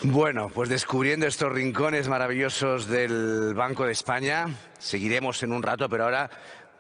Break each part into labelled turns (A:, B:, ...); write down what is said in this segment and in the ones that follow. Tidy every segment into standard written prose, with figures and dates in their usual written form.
A: Bueno, pues descubriendo estos rincones maravillosos del Banco de España, seguiremos en un rato, pero ahora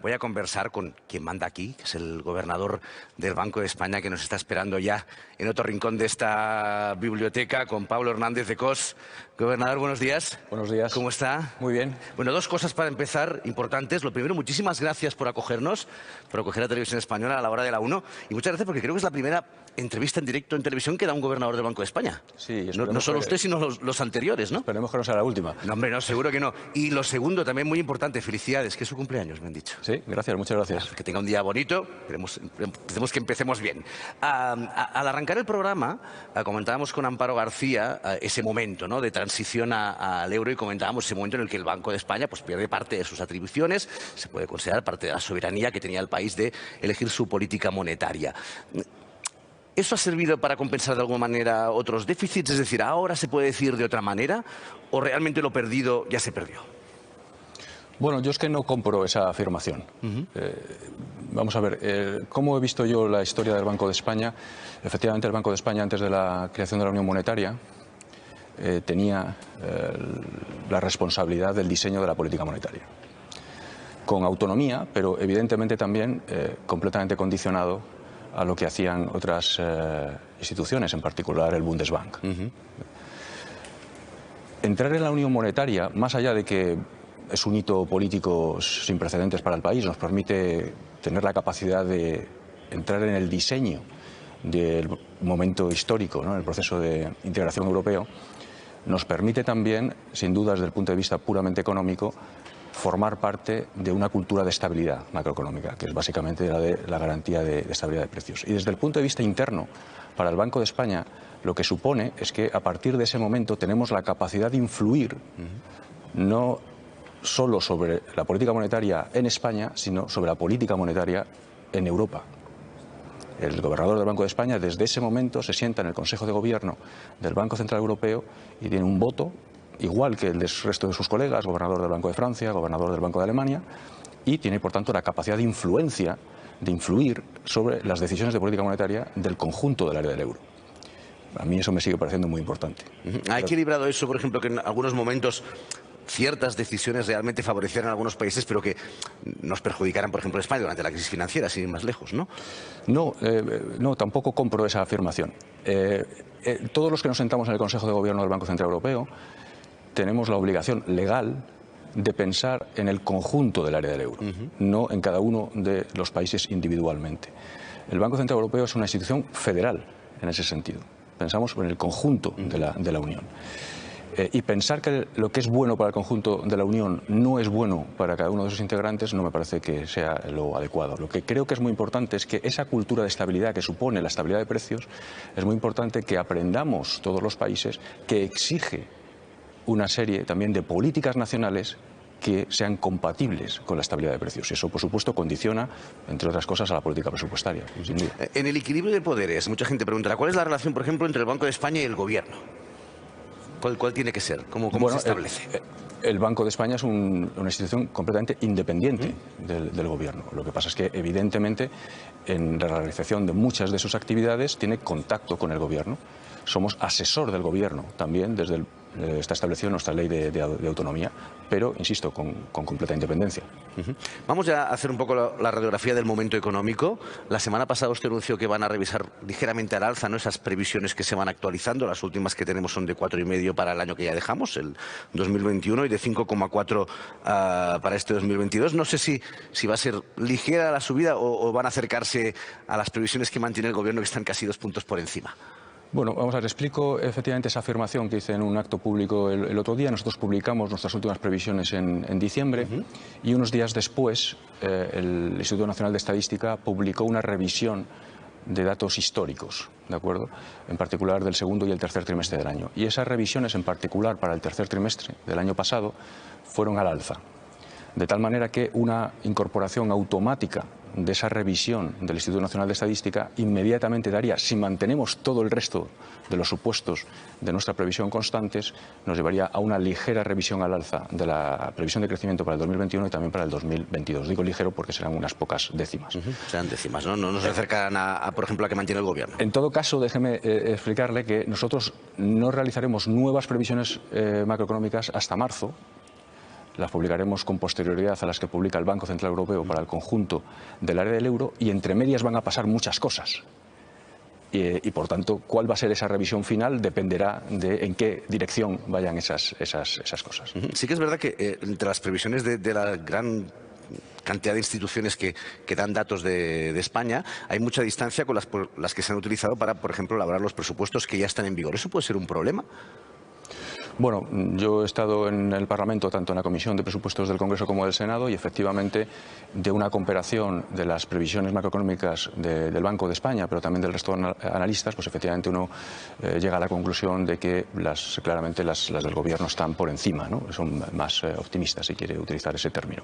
A: voy a conversar con quien manda aquí, que es el gobernador del Banco de España, que nos está esperando ya en otro rincón de esta biblioteca, con Pablo Hernández de Cos. Gobernador, buenos días.
B: Buenos días.
A: ¿Cómo está?
B: Muy bien.
A: Bueno, dos cosas para empezar importantes. Lo primero, muchísimas gracias por acogernos, por acoger a Televisión Española a la hora de la 1. Y muchas gracias porque creo que es la primera entrevista en directo en televisión que da un gobernador del Banco de España.
B: Sí,
A: no solo usted, sino los anteriores, ¿no?
B: Esperemos que no sea la última.
A: No, hombre, no, seguro que no. Y lo segundo, también muy importante, felicidades, que es su cumpleaños, me han dicho.
B: Sí, gracias, muchas gracias.
A: Que tenga un día bonito, esperemos que empecemos bien. Al arrancar el programa, comentábamos con Amparo García ese momento, ¿no?, de transición al euro, y comentábamos ese momento en el que el Banco de España pues, pierde parte de sus atribuciones, se puede considerar parte de la soberanía que tenía el país de elegir su política monetaria. ¿Eso ha servido para compensar de alguna manera otros déficits? Es decir, ¿ahora se puede decir de otra manera o realmente lo perdido ya se perdió?
B: Bueno, yo es que no compro esa afirmación. Vamos a ver, ¿cómo he visto yo la historia del Banco de España? Efectivamente, el Banco de España, antes de la creación de la Unión Monetaria, tenía la responsabilidad del diseño de la política monetaria. Con autonomía, pero evidentemente también completamente condicionado a lo que hacían otras instituciones, en particular el Bundesbank. Entrar en la Unión Monetaria, más allá de que es un hito político sin precedentes para el país, nos permite tener la capacidad de entrar en el diseño del momento histórico, ¿no?, en el proceso de integración europeo, nos permite también, sin duda desde el punto de vista puramente económico, formar parte de una cultura de estabilidad macroeconómica, que es básicamente la de la garantía de estabilidad de precios. Y desde el punto de vista interno, para el Banco de España, lo que supone es que a partir de ese momento tenemos la capacidad de influir, no solo sobre la política monetaria en España, sino sobre la política monetaria en Europa. El gobernador del Banco de España desde ese momento se sienta en el Consejo de Gobierno del Banco Central Europeo y tiene un voto igual que el del resto de sus colegas, gobernador del Banco de Francia, gobernador del Banco de Alemania, y tiene por tanto la capacidad de influencia, de influir sobre las decisiones de política monetaria del conjunto del área del euro. A mí eso me sigue pareciendo muy importante.
A: ¿Ha equilibrado eso, por ejemplo, que en algunos momentos ciertas decisiones realmente favorecieran a algunos países, pero que nos perjudicaran, por ejemplo, a España durante la crisis financiera, sin ir más lejos, ¿no?
B: No, tampoco compro esa afirmación. Todos los que nos sentamos en el Consejo de Gobierno del Banco Central Europeo tenemos la obligación legal de pensar en el conjunto del área del euro, no en cada uno de los países individualmente. El Banco Central Europeo es una institución federal en ese sentido. Pensamos en el conjunto de la Unión. Y pensar que lo que es bueno para el conjunto de la Unión no es bueno para cada uno de sus integrantes no me parece que sea lo adecuado. Lo que creo que es muy importante es que esa cultura de estabilidad que supone la estabilidad de precios, es muy importante que aprendamos todos los países que exige una serie también de políticas nacionales que sean compatibles con la estabilidad de precios. Y eso, por supuesto, condiciona, entre otras cosas, a la política presupuestaria, sin duda.
A: En el equilibrio de poderes, mucha gente preguntará, ¿cuál es la relación, por ejemplo, entre el Banco de España y el Gobierno? ¿Cuál tiene que ser? ¿Cómo se establece?
B: El Banco de España es una institución completamente independiente del Gobierno. Lo que pasa es que, evidentemente, en la realización de muchas de sus actividades tiene contacto con el Gobierno. Somos asesor del Gobierno también, está establecido en nuestra ley de autonomía, pero, insisto, con completa independencia.
A: Vamos ya a hacer un poco la radiografía del momento económico. La semana pasada usted anunció que van a revisar ligeramente al alza, ¿no?, esas previsiones que se van actualizando. Las últimas que tenemos son de 4,5 para el año que ya dejamos, el 2021, y de 5,4 para este 2022. No sé si va a ser ligera la subida o van a acercarse a las previsiones que mantiene el Gobierno, que están casi 2 puntos por encima.
B: Bueno, vamos a ver, explico efectivamente esa afirmación que hice en un acto público el otro día. Nosotros publicamos nuestras últimas previsiones en diciembre y unos días después el Instituto Nacional de Estadística publicó una revisión de datos históricos, ¿de acuerdo?, en particular del segundo y el tercer trimestre del año. Y esas revisiones, en particular para el tercer trimestre del año pasado, fueron al alza. De tal manera que una incorporación automática de esa revisión del Instituto Nacional de Estadística inmediatamente daría, si mantenemos todo el resto de los supuestos de nuestra previsión constantes, nos llevaría a una ligera revisión al alza de la previsión de crecimiento para el 2021 y también para el 2022. Digo ligero porque serán unas pocas décimas.
A: Serán décimas, ¿no? No se acercan por ejemplo, a que mantiene el Gobierno.
B: En todo caso, déjeme explicarle que nosotros no realizaremos nuevas previsiones macroeconómicas hasta marzo. Las publicaremos con posterioridad a las que publica el Banco Central Europeo para el conjunto del área del euro, y entre medias van a pasar muchas cosas. Y por tanto, cuál va a ser esa revisión final dependerá de en qué dirección vayan esas cosas.
A: Sí que es verdad que entre las previsiones de la gran cantidad de instituciones que dan datos de España, hay mucha distancia con las que se han utilizado para, por ejemplo, elaborar los presupuestos que ya están en vigor. ¿Eso puede ser un problema?
B: Bueno, yo he estado en el Parlamento, tanto en la Comisión de Presupuestos del Congreso como del Senado, y efectivamente de una comparación de las previsiones macroeconómicas del Banco de España, pero también del resto de analistas, pues efectivamente uno llega a la conclusión de que claramente las del Gobierno están por encima, ¿no? Son más optimistas, si quiere utilizar ese término.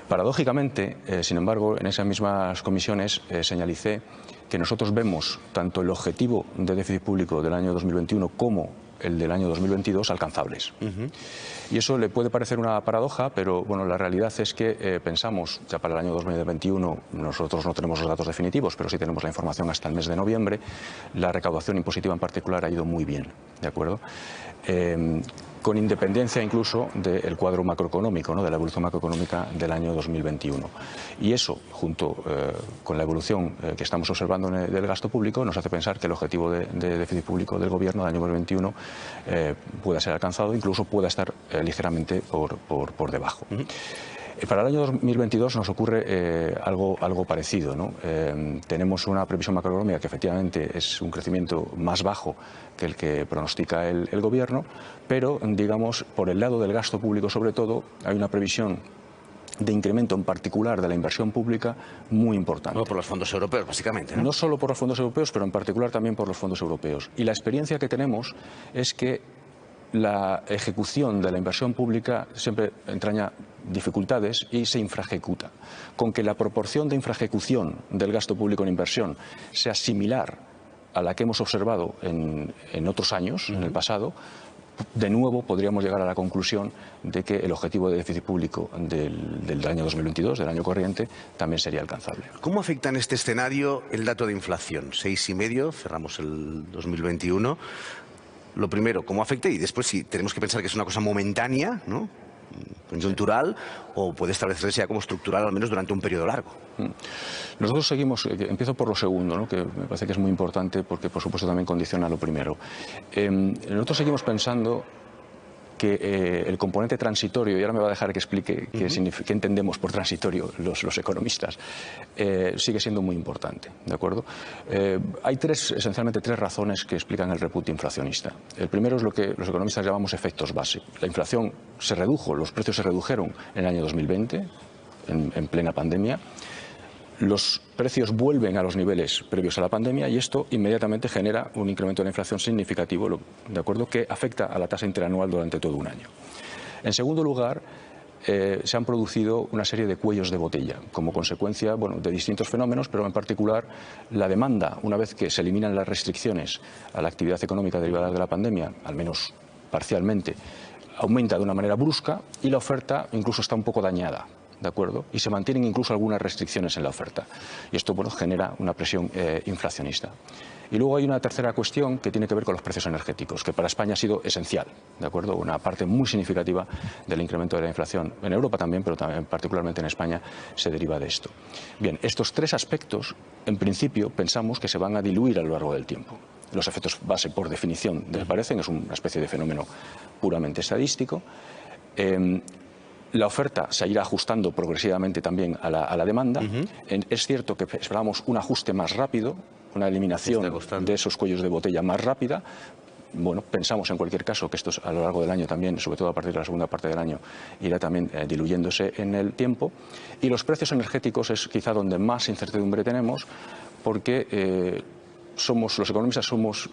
B: Paradójicamente, sin embargo, en esas mismas comisiones señalicé que nosotros vemos tanto el objetivo de déficit público del año 2021 como el del año 2022 alcanzables. Y eso le puede parecer una paradoja, pero bueno, la realidad es que pensamos, ya para el año 2021, nosotros no tenemos los datos definitivos, pero sí tenemos la información hasta el mes de noviembre, la recaudación impositiva en particular ha ido muy bien, ¿de acuerdo? Con independencia incluso del cuadro macroeconómico, ¿no? De la evolución macroeconómica del año 2021. Y eso, junto con la evolución que estamos observando del gasto público, nos hace pensar que el objetivo de déficit público del Gobierno del año 2021 pueda ser alcanzado, incluso pueda estar ligeramente por debajo. Para el año 2022 nos ocurre algo parecido, ¿no? Tenemos una previsión macroeconómica que efectivamente es un crecimiento más bajo que el que pronostica el Gobierno, pero, digamos, por el lado del gasto público sobre todo, hay una previsión de incremento en particular de la inversión pública muy importante.
A: No por los fondos europeos, básicamente, ¿no?
B: No solo por los fondos europeos, pero en particular también por los fondos europeos. Y la experiencia que tenemos es que la ejecución de la inversión pública siempre entraña dificultades y se infraejecuta. Con que la proporción de infraejecución del gasto público en inversión sea similar a la que hemos observado en otros años, en el pasado, de nuevo podríamos llegar a la conclusión de que el objetivo de déficit público del año 2022, del año corriente, también sería alcanzable.
A: ¿Cómo afecta en este escenario el dato de inflación? 6,5, cerramos el 2021. Lo primero, ¿cómo afecta? Y después, si tenemos que pensar que es una cosa momentánea, ¿no? Coyuntural, o puede establecerse ya como estructural, al menos durante un periodo largo.
B: Nosotros seguimos, empiezo por lo segundo, ¿no? Que me parece que es muy importante porque por supuesto también condiciona lo primero. Nosotros seguimos pensando que el componente transitorio, y ahora me va a dejar que explique qué entendemos por transitorio los economistas, sigue siendo muy importante, ¿de acuerdo? Hay esencialmente tres razones que explican el repunte inflacionista. El primero es lo que los economistas llamamos efectos base. La inflación se redujo, los precios se redujeron en el año 2020, en plena pandemia. Los precios vuelven a los niveles previos a la pandemia y esto inmediatamente genera un incremento de la inflación significativo, ¿de acuerdo?, que afecta a la tasa interanual durante todo un año. En segundo lugar, se han producido una serie de cuellos de botella como consecuencia, bueno, de distintos fenómenos, pero en particular la demanda, una vez que se eliminan las restricciones a la actividad económica derivada de la pandemia, al menos parcialmente, aumenta de una manera brusca y la oferta incluso está un poco dañada. ¿De acuerdo? Y se mantienen incluso algunas restricciones en la oferta. Y esto, bueno, genera una presión inflacionista. Y luego hay una tercera cuestión que tiene que ver con los precios energéticos, que para España ha sido esencial, ¿de acuerdo? Una parte muy significativa del incremento de la inflación en Europa también, pero también particularmente en España se deriva de esto. Bien, estos tres aspectos, en principio, pensamos que se van a diluir a lo largo del tiempo. Los efectos base, por definición, desaparecen, es una especie de fenómeno puramente estadístico. La oferta se irá ajustando progresivamente también a la demanda. Es cierto que esperamos un ajuste más rápido, una eliminación de esos cuellos de botella más rápida. Bueno, pensamos en cualquier caso que esto a lo largo del año también, sobre todo a partir de la segunda parte del año, irá también diluyéndose en el tiempo. Y los precios energéticos es quizá donde más incertidumbre tenemos, porque los economistas somos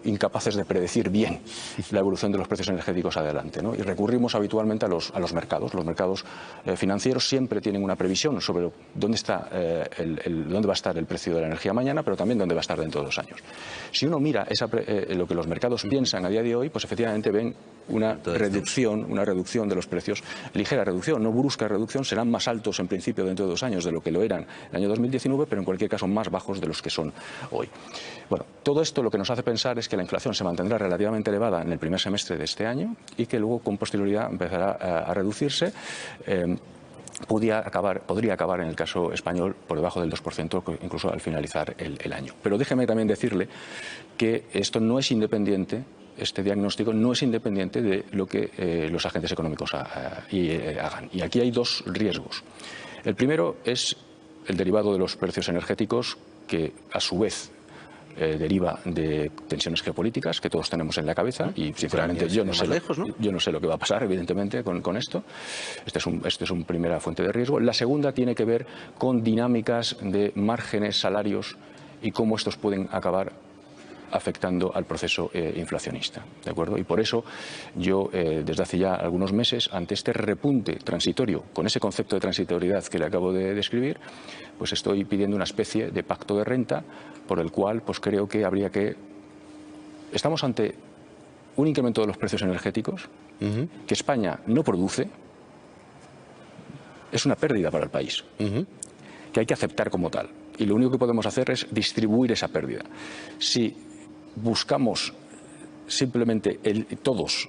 B: incapaces de predecir bien la evolución de los precios energéticos adelante, ¿no? Y recurrimos habitualmente a los mercados. Los mercados financieros siempre tienen una previsión sobre dónde va a estar el precio de la energía mañana, pero también dónde va a estar dentro de 2 años. Si uno mira lo que los mercados piensan a día de hoy, pues efectivamente ven una reducción de los precios, ligera reducción, no brusca reducción, serán más altos en principio dentro de 2 años de lo que lo eran en el año 2019, pero en cualquier caso más bajos de los que son hoy. Bueno, todo esto lo que nos hace pensar es que la inflación se mantendrá relativamente elevada en el primer semestre de este año y que luego con posterioridad empezará a reducirse. Podría acabar en el caso español por debajo del 2%, incluso al finalizar el año. Pero déjeme también decirle que esto no es independiente. Este diagnóstico no es independiente de lo que los agentes económicos hagan. Y aquí hay 2 riesgos. El primero es el derivado de los precios energéticos, que a su vez deriva de tensiones geopolíticas que todos tenemos en la cabeza y sinceramente yo no sé lo que va a pasar evidentemente con esto. Este es una primera fuente de riesgo. La segunda tiene que ver con dinámicas de márgenes, salarios y cómo estos pueden acabar afectando al proceso inflacionista, ¿de acuerdo? Y por eso yo, desde hace ya algunos meses, ante este repunte transitorio, con ese concepto de transitoriedad que le acabo de describir, pues estoy pidiendo una especie de pacto de renta por el cual pues creo que estamos ante un incremento de los precios energéticos que España no produce, es una pérdida para el país, que hay que aceptar como tal. Y lo único que podemos hacer es distribuir esa pérdida. Si buscamos simplemente todos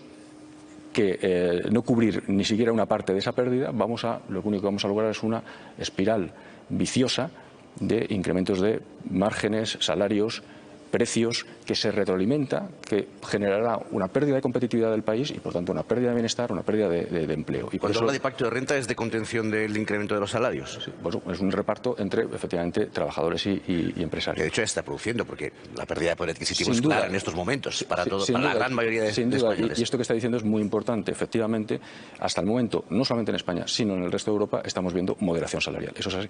B: no cubrir ni siquiera una parte de esa pérdida, lo único que vamos a lograr es una espiral viciosa de incrementos de márgenes, salarios, precios, que se retroalimenta, que generará una pérdida de competitividad del país y, por tanto, una pérdida de bienestar, una pérdida de empleo. Y
A: cuando habla de pacto de renta, ¿es de contención del incremento de los salarios?
B: Sí, bueno, es un reparto entre, efectivamente, trabajadores y empresarios.
A: Que de hecho está produciendo, porque la pérdida de poder adquisitivo es clara en estos momentos para la gran mayoría de españoles.
B: Y esto que está diciendo es muy importante. Efectivamente, hasta el momento, no solamente en España, sino en el resto de Europa, estamos viendo moderación salarial. Eso es así.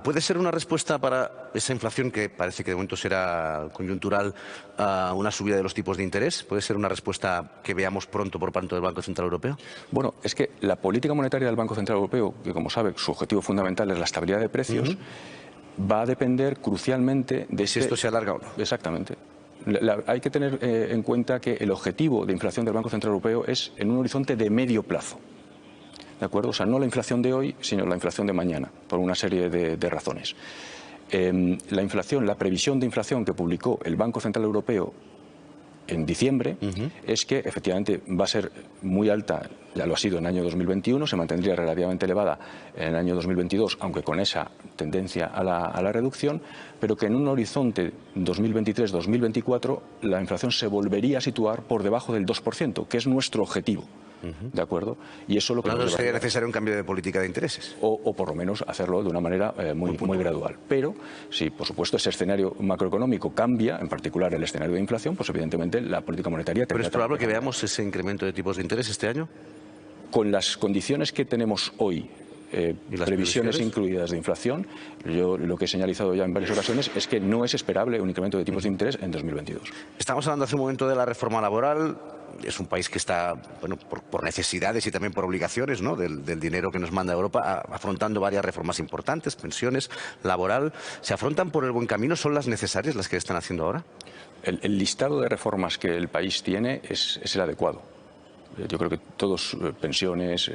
A: ¿Puede ser una respuesta para esa inflación que parece que de momento será conjuntural, una subida de los tipos de interés? ¿Puede ser una respuesta que veamos pronto por parte del Banco Central Europeo?
B: Bueno, es que la política monetaria del Banco Central Europeo, que como sabe su objetivo fundamental es la estabilidad de precios, va a depender crucialmente de
A: si esto se alarga o no.
B: Exactamente. Hay que tener en cuenta que el objetivo de inflación del Banco Central Europeo es en un horizonte de medio plazo. ¿De acuerdo? O sea, no la inflación de hoy, sino la inflación de mañana, por una serie de razones. La previsión de inflación que publicó el Banco Central Europeo en diciembre es que efectivamente va a ser muy alta, ya lo ha sido en el año 2021, se mantendría relativamente elevada en el año 2022, aunque con esa tendencia a la reducción, pero que en un horizonte 2023-2024 la inflación se volvería a situar por debajo del 2%, que es nuestro objetivo. ¿De acuerdo? Y eso lo que
A: ¿No sería necesario un cambio de política de intereses?
B: O por lo menos hacerlo de una manera muy gradual. Pero si, por supuesto, ese escenario macroeconómico cambia, en particular el escenario de inflación, pues evidentemente la política monetaria...
A: ¿Pero es probable que veamos ese incremento de tipos de interés este año?
B: Con las condiciones que tenemos hoy, previsiones incluidas de inflación, yo lo que he señalizado ya en varias ocasiones es que no es esperable un incremento de tipos de interés en 2022.
A: Estamos hablando hace un momento de la reforma laboral. Es un país que está, bueno, por necesidades y también por obligaciones, ¿no?, del dinero que nos manda Europa, afrontando varias reformas importantes, pensiones, laboral. ¿Se afrontan por el buen camino? ¿Son las necesarias las que están haciendo ahora?
B: El listado de reformas que el país tiene es el adecuado. Yo creo que todos, pensiones,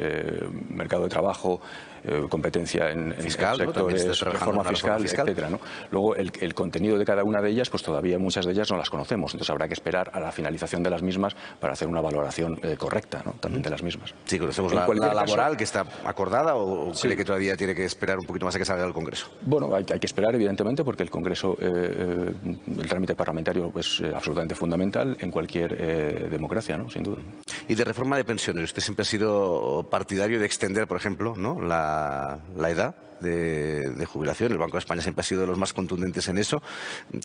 B: mercado de trabajo, competencia en
A: fiscal,
B: sectores, reforma fiscal, etcétera, ¿no? Luego, el contenido de cada una de ellas, pues todavía muchas de ellas no las conocemos. Entonces habrá que esperar a la finalización de las mismas para hacer una valoración correcta, ¿no?, también de las mismas.
A: Sí, conocemos la laboral, que está acordada, o cree que todavía tiene que esperar un poquito más a que salga del Congreso.
B: Bueno, hay que esperar, evidentemente, porque el Congreso, el trámite parlamentario es absolutamente fundamental en cualquier democracia, ¿no?, sin duda.
A: Y de reforma de pensiones, usted siempre ha sido partidario de extender, por ejemplo, ¿no?, la edad de jubilación. El Banco de España siempre ha sido de los más contundentes en eso.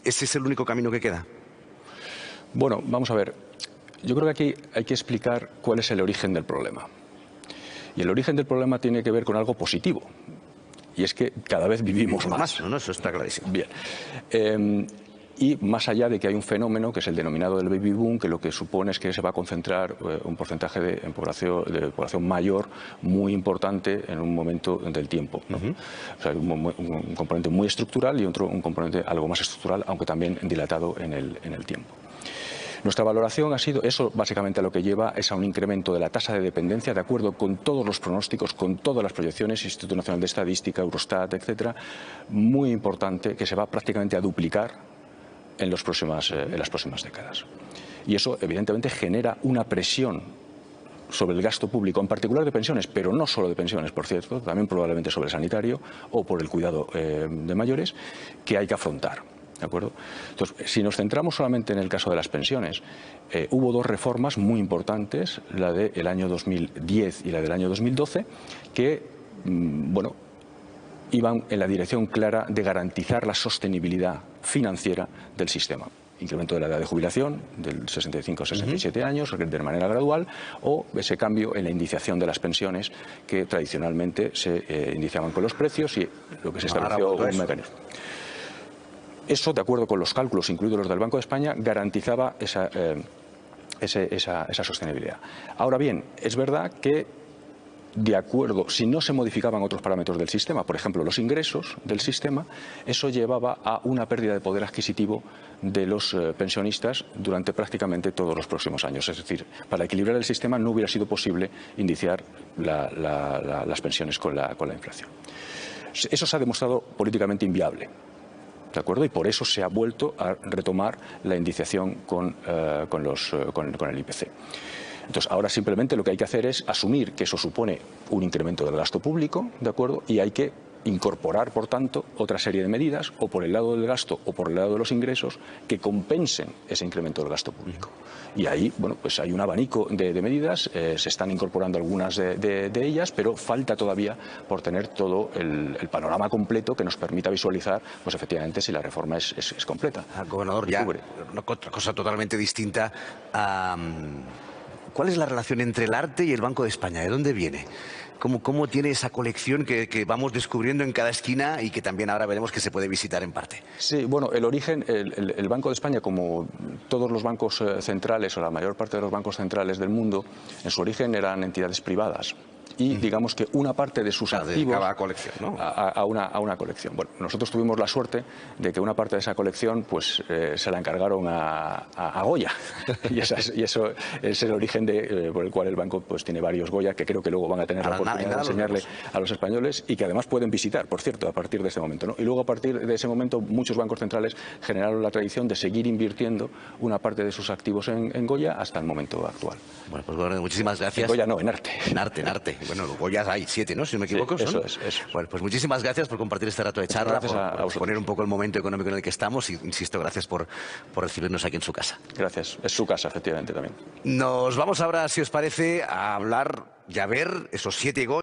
A: ¿Ese es el único camino que queda?
B: Bueno, vamos a ver. Yo creo que aquí hay que explicar cuál es el origen del problema. Y el origen del problema tiene que ver con algo positivo, y es que cada vez vivimos más.
A: No, eso está clarísimo.
B: Bien. Y más allá de que hay un fenómeno que es el denominado del baby boom, que lo que supone es que se va a concentrar un porcentaje de población mayor muy importante en un momento del tiempo, ¿no? O sea, un componente muy estructural y un componente algo más estructural, aunque también dilatado en el tiempo. Nuestra valoración ha sido, eso básicamente a lo que lleva es a un incremento de la tasa de dependencia, de acuerdo con todos los pronósticos, con todas las proyecciones, Instituto Nacional de Estadística, Eurostat, etcétera, muy importante, que se va prácticamente a duplicar en las próximas décadas. Y eso evidentemente genera una presión sobre el gasto público, en particular de pensiones, pero no solo de pensiones, por cierto, también probablemente sobre el sanitario o por el cuidado de mayores, que hay que afrontar. ¿De acuerdo? Entonces, si nos centramos solamente en el caso de las pensiones, hubo dos reformas muy importantes, la del año 2010 y la del año 2012, que, bueno, iban en la dirección clara de garantizar la sostenibilidad financiera del sistema. Incremento de la edad de jubilación del 65 a 67 años de manera gradual, o ese cambio en la indiciación de las pensiones que tradicionalmente se indiciaban con los precios, y lo que se estableció un mecanismo. Eso, de acuerdo con los cálculos, incluidos los del Banco de España, garantizaba esa sostenibilidad. Ahora bien, es verdad que, de acuerdo, si no se modificaban otros parámetros del sistema, por ejemplo, los ingresos del sistema, eso llevaba a una pérdida de poder adquisitivo de los pensionistas durante prácticamente todos los próximos años. Es decir, para equilibrar el sistema no hubiera sido posible indiciar las pensiones con la inflación. Eso se ha demostrado políticamente inviable. ¿De acuerdo? Y por eso se ha vuelto a retomar la indiciación con el IPC. Entonces, ahora simplemente lo que hay que hacer es asumir que eso supone un incremento del gasto público, ¿de acuerdo? Y hay que incorporar, por tanto, otra serie de medidas, o por el lado del gasto o por el lado de los ingresos, que compensen ese incremento del gasto público. Y ahí, bueno, pues hay un abanico de medidas, se están incorporando algunas de ellas, pero falta todavía por tener todo el panorama completo que nos permita visualizar, pues efectivamente, si la reforma es completa.
A: Gobernador, ya otra cosa totalmente distinta. ¿Cuál es la relación entre el arte y el Banco de España? ¿De dónde viene? ¿Cómo tiene esa colección que vamos descubriendo en cada esquina y que también ahora veremos que se puede visitar en parte?
B: Sí, bueno, el origen, el Banco de España, como todos los bancos centrales o la mayor parte de los bancos centrales del mundo, en su origen eran entidades privadas. Y digamos que una parte de sus activos
A: a colección, ¿no?
B: a una colección. Bueno, nosotros tuvimos la suerte de que una parte de esa colección pues se la encargaron a Goya y eso es el origen por el cual el banco pues tiene varios Goya, que creo que luego van a tener la oportunidad de enseñarle a los españoles, y que además pueden visitar, por cierto, a partir de ese momento, ¿no? Y luego, a partir de ese momento, muchos bancos centrales generaron la tradición de seguir invirtiendo una parte de sus activos en Goya hasta el momento actual.
A: Bueno, pues bueno, muchísimas gracias.
B: En Goya no, en arte.
A: En arte. Bueno, luego ya hay 7, ¿no? Si no me equivoco.
B: Sí, eso es.
A: Bueno, pues muchísimas gracias por compartir este rato de charla, por exponer un poco el momento económico en el que estamos, y, insisto, gracias por recibirnos aquí en su casa.
B: Gracias. Es su casa, efectivamente, también.
A: Nos vamos ahora, si os parece, a hablar y a ver esos 7 goles.